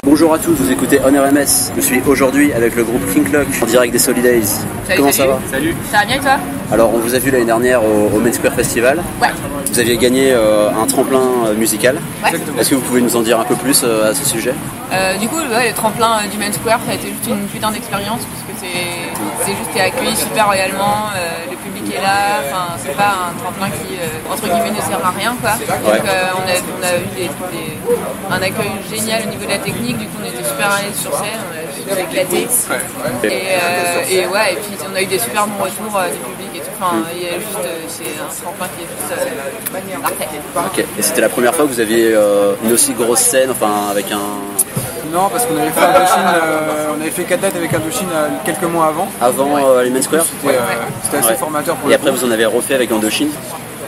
Bonjour à tous, vous écoutez On RMS. Je suis aujourd'hui avec le groupe King Clock en direct des Solidays. Salut, Comment salut. ça va? Salut. Ça va bien et toi? Alors on vous a vu l'année dernière au Main Square Festival. Ouais. Vous aviez gagné un tremplin musical. Ouais. Est-ce que vous pouvez nous en dire un peu plus à ce sujet? Du coup, le tremplin du Main Square, ça a été juste une putain d'expérience parce que c'est juste t'es accueilli super royalement, le public est là, enfin c'est pas un tremplin qui entre guillemets ne sert à rien quoi. Ouais. Donc on a eu un accueil génial au niveau de la technique, du coup on était super à l'aise sur scène, on a éclaté. Et puis on a eu des super bons retours du public et tout. Enfin, il y a juste c'est un tremplin qui est juste parfait. Ok. Et c'était la première fois que vous aviez une aussi grosse scène, enfin avec un. Non, parce qu'on avait fait Indochine, on avait fait 4 dates avec Indochine quelques mois avant. Avant les Main Square. C'était assez formateur pour Et après vous en avez refait avec Indochine.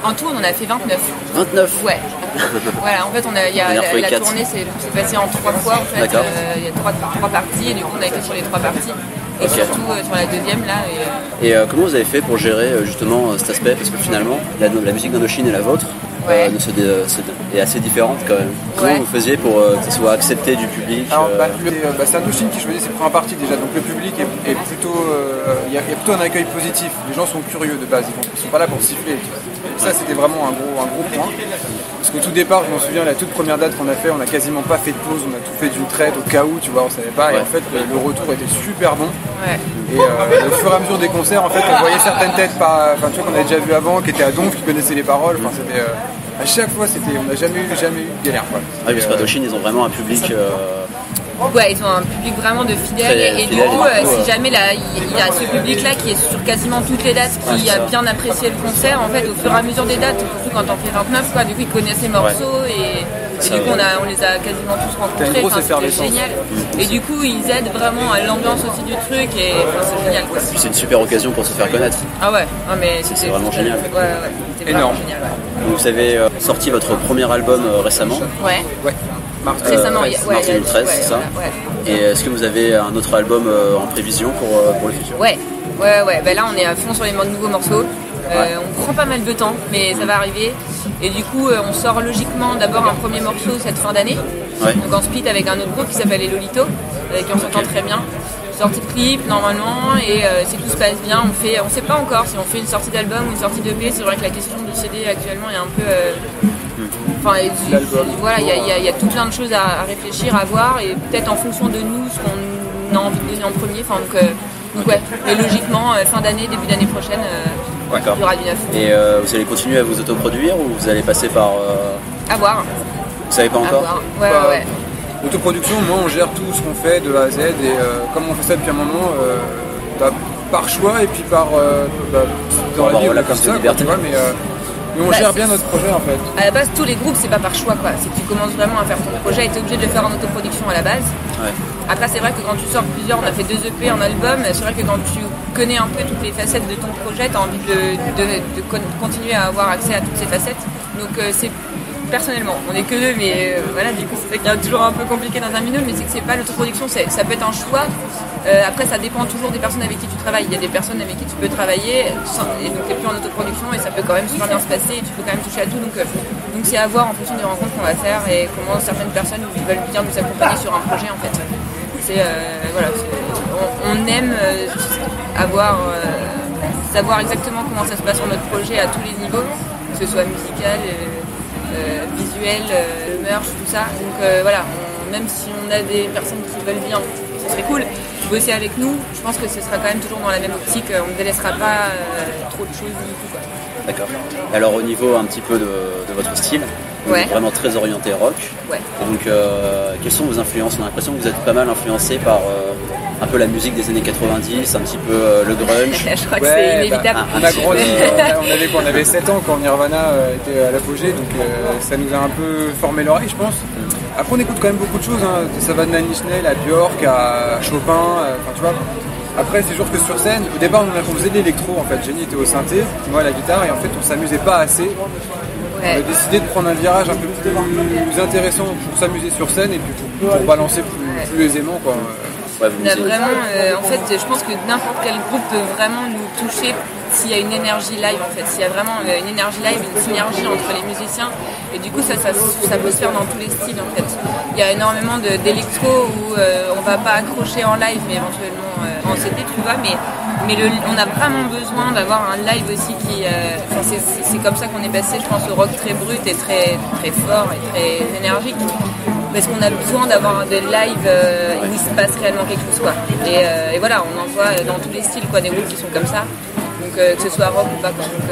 En tout, on en a fait 29. 29. Ouais. Voilà, en fait, la tournée s'est passée en 3 fois. En fait, il y a 3 parties et du coup, on a été sur les 3 parties. Et surtout sur la deuxième là. Et comment vous avez fait pour gérer justement cet aspect? Parce que finalement, la musique d'Indochine et la vôtre est assez différente quand même. Comment vous faisiez pour que ça soit accepté du public? Alors, c'est Indochine qui choisit ses premières parties déjà, donc le public est plutôt. Il y a plutôt un accueil positif. Les gens sont curieux de base, ils sont pas là pour siffler. Ça c'était vraiment un gros point. Parce qu'au tout départ, je m'en souviens, la toute première date qu'on a fait, on a quasiment pas fait de pause, on a tout fait d'une traite au cas où, tu vois, on savait pas. Et en fait, le retour était super bon. Ouais. Et au fur et à mesure des concerts, en fait, on voyait certaines têtes, tu vois, qu'on avait déjà vu avant, qui étaient à Donf, qui connaissaient les paroles. Enfin, c'était à chaque fois, on n'a jamais eu de galère, quoi. Ah oui, parce qu'Indochine, ils ont vraiment un public. Ouais, ils ont un public vraiment de fidèles et du coup, si jamais il y a ce public-là qui est sur quasiment toutes les dates, qui a bien apprécié le concert, en fait, au fur et à mesure des dates, surtout quand on fait 29, quoi, du coup, ils connaissent les morceaux et du coup, on les a quasiment tous rencontrés, c'était génial. Et du coup, ils aident vraiment à l'ambiance aussi du truc et c'est génial, quoi. Puis c'est une super occasion pour se faire connaître. Ah ouais, non, mais c'est vraiment génial. Ouais, c'était vraiment génial. Vous avez sorti votre premier album récemment. Ouais. Récemment, mars 2013, c'est ça. Ouais. Et est-ce que vous avez un autre album en prévision pour le futur? Ouais. Ben là, on est à fond sur les nouveaux morceaux. On prend pas mal de temps, mais ça va arriver. Et du coup, on sort logiquement d'abord un premier morceau cette fin d'année. Donc en split avec un autre groupe qui s'appelle les Lolito, avec qui on s'entend très bien. Sortie de clip normalement, et si tout se passe bien, on sait pas encore si on fait une sortie d'album ou une sortie d'EP. C'est vrai que la question du CD actuellement est un peu. Voilà, il y a tout plein de choses à réfléchir, à voir, et peut-être en fonction de nous ce qu'on a envie de donner en premier. Donc ouais, mais logiquement, fin d'année, début d'année prochaine, il y aura du neuf. Et vous allez continuer à vous autoproduire ou vous allez passer par. À voir. Vous savez pas encore? Ouais. L'autoproduction, moi, on gère tout ce qu'on fait de A à Z, et comme on fait ça depuis un moment, par choix et puis par dans la vie, comme ça, tu vois, mais on gère bien notre projet en fait. À la base, tous les groupes, c'est pas par choix quoi. C'est que tu commences vraiment à faire ton projet et tu es obligé de le faire en autoproduction à la base. Ouais. Après, c'est vrai que quand tu sors plusieurs, on a fait 2 EP en album. C'est vrai que quand tu connais un peu toutes les facettes de ton projet, tu as envie de continuer à avoir accès à toutes ces facettes. Donc, c'est personnellement, on est que 2, mais voilà, du coup, c'est toujours un peu compliqué dans un binôme, mais c'est que c'est pas l'autoproduction, ça peut être un choix. Après, ça dépend toujours des personnes avec qui tu travailles. Il y a des personnes avec qui tu peux travailler, et donc t'es plus en autoproduction, et ça peut quand même super bien se passer, et tu peux quand même toucher à tout. Donc c'est à voir en fonction des rencontres qu'on va faire et comment certaines personnes veulent bien nous accompagner sur un projet en fait. On aime savoir exactement comment ça se passe sur notre projet à tous les niveaux, que ce soit musical, visuel, merch, tout ça. Donc même si on a des personnes qui veulent bien, ce serait cool, bosser avec nous, je pense que ce sera quand même toujours dans la même optique, on ne délaissera pas trop de choses du tout quoi. D'accord. Alors au niveau un petit peu de votre style, vous êtes vraiment très orienté rock. Ouais. Et donc quelles sont vos influences? On a l'impression que vous êtes pas mal influencé par un peu la musique des années 90, un petit peu le grunge. Je crois que c'est inévitable. On a grandi, on avait 7 ans quand Nirvana était à l'apogée, donc ça nous a un peu formé l'oreille je pense. Après on écoute quand même beaucoup de choses, hein. Ça va de Nine Inch Nails à Björk à Chopin, tu vois. Après c'est sûr que sur scène, au départ on faisait de l'électro en fait, Jenny était au synthé, moi à la guitare, et en fait on s'amusait pas assez. On a décidé de prendre un virage un peu plus intéressant pour s'amuser sur scène et puis pour balancer plus aisément, quoi. On a vraiment, en fait, je pense que n'importe quel groupe peut vraiment nous toucher s'il y a une énergie live, en fait. S'il y a vraiment une énergie live, une synergie entre les musiciens. Et du coup, ça peut se faire dans tous les styles, en fait. Il y a énormément d'électro où on va pas accrocher en live, mais éventuellement en CD, tu vois. Mais on a vraiment besoin d'avoir un live aussi qui... c'est comme ça qu'on est passé, je pense, au rock très brut et très, très fort et très énergique. Parce qu'on a besoin d'avoir des lives où il se passe réellement quelque chose, quoi. Et voilà, on en voit dans tous les styles, quoi, des groupes qui sont comme ça. Donc que ce soit rock ou pas, quoi. Donc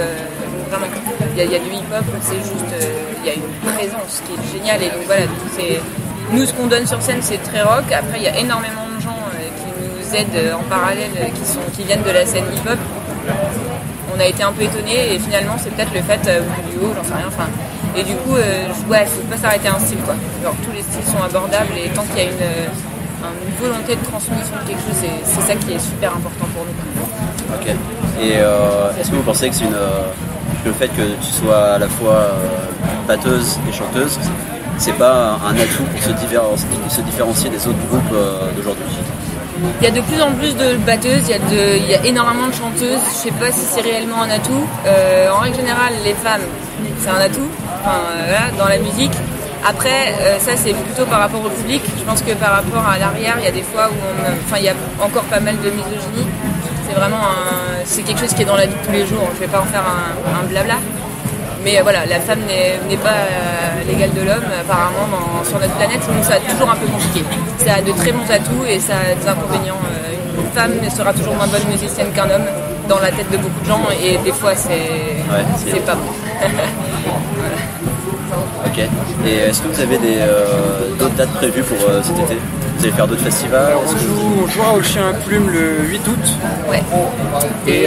vraiment, il y a du hip-hop, c'est juste, il y a une présence qui est géniale. Et donc voilà, nous ce qu'on donne sur scène, c'est très rock. Après, il y a énormément de gens qui nous aident en parallèle, qui viennent de la scène hip-hop. On a été un peu étonnés et finalement, c'est peut-être le fait du haut, j'en sais rien. Enfin, et du coup, faut pas s'arrêter à un style, quoi. Genre, tous les styles sont abordables et tant qu'il y a une volonté de transmission de quelque chose, c'est ça qui est super important pour nous. Ok. Et est-ce que vous pensez que le fait que tu sois à la fois batteuse et chanteuse, c'est pas un atout pour se différencier des autres groupes d'aujourd'hui? Il y a de plus en plus de batteuses, il y a énormément de chanteuses. Je sais pas si c'est réellement un atout. En règle générale, les femmes, c'est un atout. Enfin, voilà, dans la musique. Après, ça c'est plutôt par rapport au public. Je pense que par rapport à l'arrière, il y a des fois où il y a encore pas mal de misogynie. C'est vraiment c'est quelque chose qui est dans la vie de tous les jours. Je vais pas en faire un blabla. Mais voilà, la femme n'est pas l'égale de l'homme apparemment sur notre planète, donc ça a toujours un peu compliqué. Ça a de très bons atouts et ça a des inconvénients. Une femme sera toujours moins bonne musicienne qu'un homme dans la tête de beaucoup de gens et des fois c'est pas bon. Voilà. Ok. Et est-ce que vous avez d'autres dates prévues pour cet été? Vous allez faire d'autres festivals? On jouera au Chien à Plume le 8 août. Ouais. Et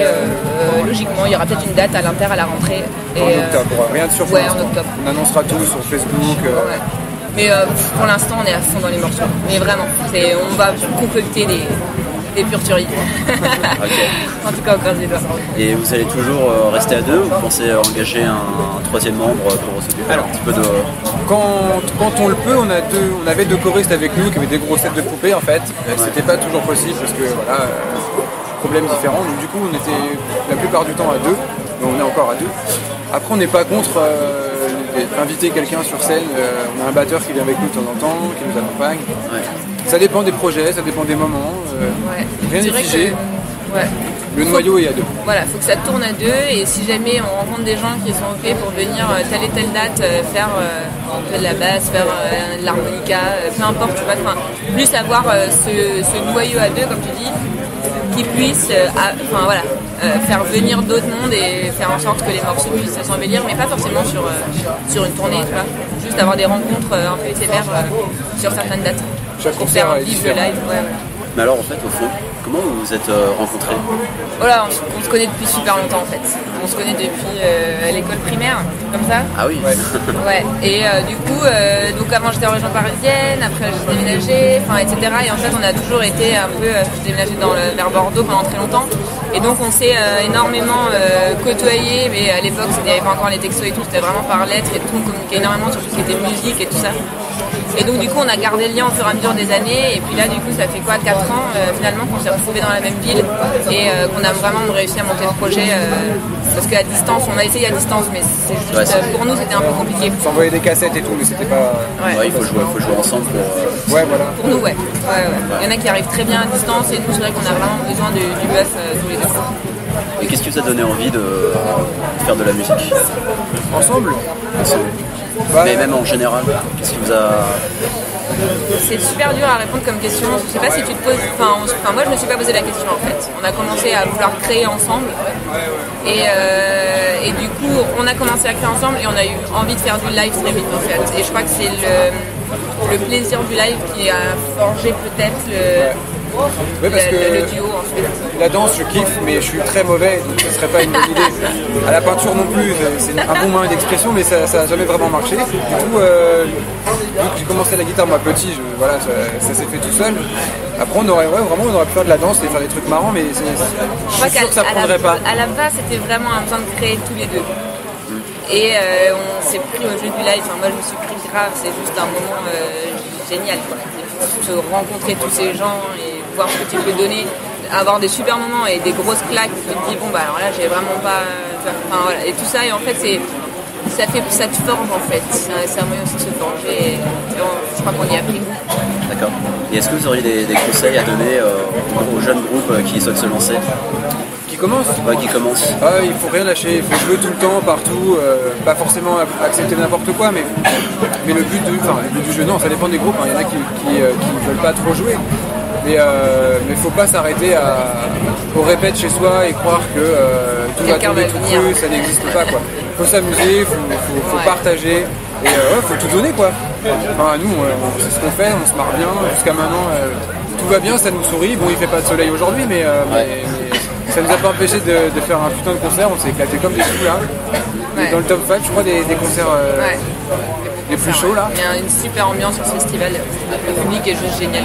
logiquement, il y aura peut-être une date à l'Inter à la rentrée. En octobre, rien de sûr. Ouais, en octobre. On annoncera tout sur Facebook. Ouais. Mais pour l'instant, on est à fond dans les morceaux. Mais vraiment, on va concocter des pures tueries. Okay. En tout cas, encore des doigts. Et vous allez toujours rester à deux ou vous pensez engager un troisième membre pour s'occuper un petit peu de... Quand on le peut, on avait deux choristes avec nous qui avaient des grosses têtes de poupées en fait. C'était pas toujours possible parce que voilà, problèmes différents. Donc du coup, on était la plupart du temps à deux. Mais on est encore à deux. Après, on n'est pas contre inviter quelqu'un sur scène. On a un batteur qui vient avec nous de temps en temps, qui nous accompagne. Ouais. Ça dépend des projets, ça dépend des moments. Rien n'est figé. Le noyau est à deux. Voilà, il faut que ça tourne à deux et si jamais on rencontre des gens qui sont OK pour venir telle et telle date faire de la basse, faire de l'harmonica, peu importe, tu vois, plus avoir ce noyau à deux, comme tu dis, qui puisse faire venir d'autres mondes et faire en sorte que les morceaux puissent s'embellir, mais pas forcément sur une tournée, tu vois, juste avoir des rencontres un peu éphémères sur certaines dates. Pour faire un livre live. Ouais. Mais alors en fait, au fond, comment vous vous êtes rencontrés? Voilà, on se connaît depuis super longtemps en fait. On se connaît depuis l'école primaire, comme ça. Ah oui. Ouais. Et du coup, donc avant j'étais en région parisienne, après j'ai déménagé, etc. Et en fait on a toujours été un peu, j'ai déménagé vers Bordeaux pendant très longtemps. Et donc on s'est énormément côtoyés, mais à l'époque il n'y avait pas encore les textos et tout, c'était vraiment par lettres et tout, on communiquait énormément sur tout ce qui était musique et tout ça. Et donc du coup on a gardé le lien au fur et à mesure des années et puis là du coup ça fait 4 ans finalement qu'on s'est retrouvés dans la même ville et qu'on a vraiment réussi à monter le projet parce qu'à distance, on a essayé à distance mais c'est juste, pour nous c'était un peu compliqué. On s'envoyait des cassettes et tout mais c'était pas... Ouais, il faut jouer ensemble pour... Ouais, voilà. Pour nous, ouais. Il y en a qui arrivent très bien à distance et nous c'est vrai qu'on a vraiment besoin du bœuf tous les deux. Et qu'est-ce qui vous a donné envie de faire de la musique ensemble? Mais même en général, qu'est-ce qui vous a... C'est super dur à répondre comme question. Je sais pas si tu te poses... Enfin, moi je me suis pas posé la question en fait. On a commencé à vouloir créer ensemble et du coup on a commencé à créer ensemble et on a eu envie de faire du live très vite en fait. Et je crois que c'est le plaisir du live qui a forgé peut-être le duo en fait. La danse je kiffe mais je suis très mauvais donc ce serait pas une bonne idée. À la peinture non plus, c'est un bon moyen d'expression mais ça n'a jamais vraiment marché. Du coup, vu que j'ai commencé la guitare moi petit, ça s'est fait tout seul. Après on aurait pu faire de la danse et faire des trucs marrants mais je suis sûr que ça prendrait pas. À la base c'était vraiment un besoin de créer tous les deux. Et on s'est pris au jeu du live, enfin, moi je me suis pris grave, c'est juste un moment génial quoi. Se rencontrer tous ces gens et voir ce que tu peux donner, avoir des super moments et des grosses claques où tu te dis bon bah alors là j'ai vraiment pas. Enfin voilà, et tout ça et en fait ça te forge en fait, c'est un moyen aussi de se forger et je crois qu'on y a pris goût. D'accord. Et est-ce que vous auriez des conseils à donner aux jeunes groupes qui souhaitent se lancer? Qui commence? Ouais, qui commencent. Il faut rien lâcher, il faut jouer tout le temps, partout, pas forcément accepter n'importe quoi, mais le but du jeu, non, ça dépend des groupes, hein. Il y en a qui ne veulent pas trop jouer, mais faut pas s'arrêter au répète chez soi et croire que tout va tomber tout cru, ça n'existe pas quoi. Faut s'amuser, faut partager, et faut tout donner quoi. Enfin, nous, c'est ce qu'on fait, on se marre bien, jusqu'à maintenant, tout va bien, ça nous sourit, bon il fait pas de soleil aujourd'hui, mais ça nous a pas empêché de faire un putain de concert, on s'est éclaté comme des fous là. Ouais. Dans le top 5, je crois, des concerts les plus chauds là. Il y a une super ambiance sur ce festival, le public est juste génial.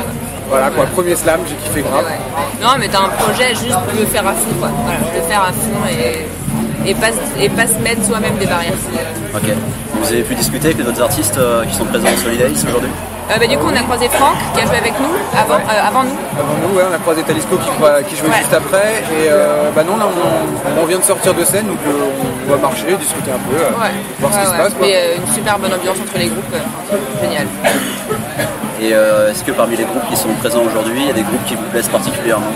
Voilà quoi, premier slam, j'ai kiffé grave. Ouais. Non mais t'as un projet, juste le faire à fond quoi. Voilà, le faire à fond et pas se mettre soi-même des barrières. Ok. Vous avez pu discuter avec les autres artistes qui sont présents au Solidays aujourd'hui? Du coup on a croisé Franck qui a joué avec nous avant nous. Avant nous, ouais, on a croisé Talisco qui jouait juste après et non là on vient de sortir de scène donc on va marcher, discuter un peu, voir ce qui se passe quoi. Et une super bonne ambiance entre les groupes, génial. Et est-ce que parmi les groupes qui sont présents aujourd'hui, il y a des groupes qui vous plaisent particulièrement?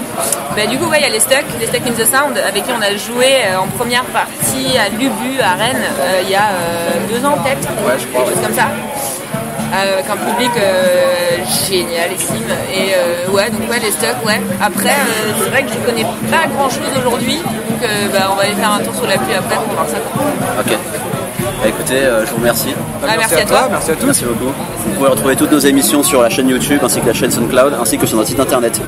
Du coup, il y a les Stuck in the Sound, avec qui on a joué en première partie à l'Ubu, à Rennes, il y a 2 ans peut-être, quelque chose comme ça. Avec un public génialissime. Et donc les Stuck, ouais. Après, c'est vrai que je connais pas grand-chose aujourd'hui, donc on va aller faire un tour sur l'appli après pour voir ça. Ok. Écoutez, je vous remercie. Merci à toi. Merci à tous. Merci beaucoup. Vous pouvez retrouver toutes nos émissions sur la chaîne YouTube ainsi que la chaîne SoundCloud ainsi que sur notre site internet.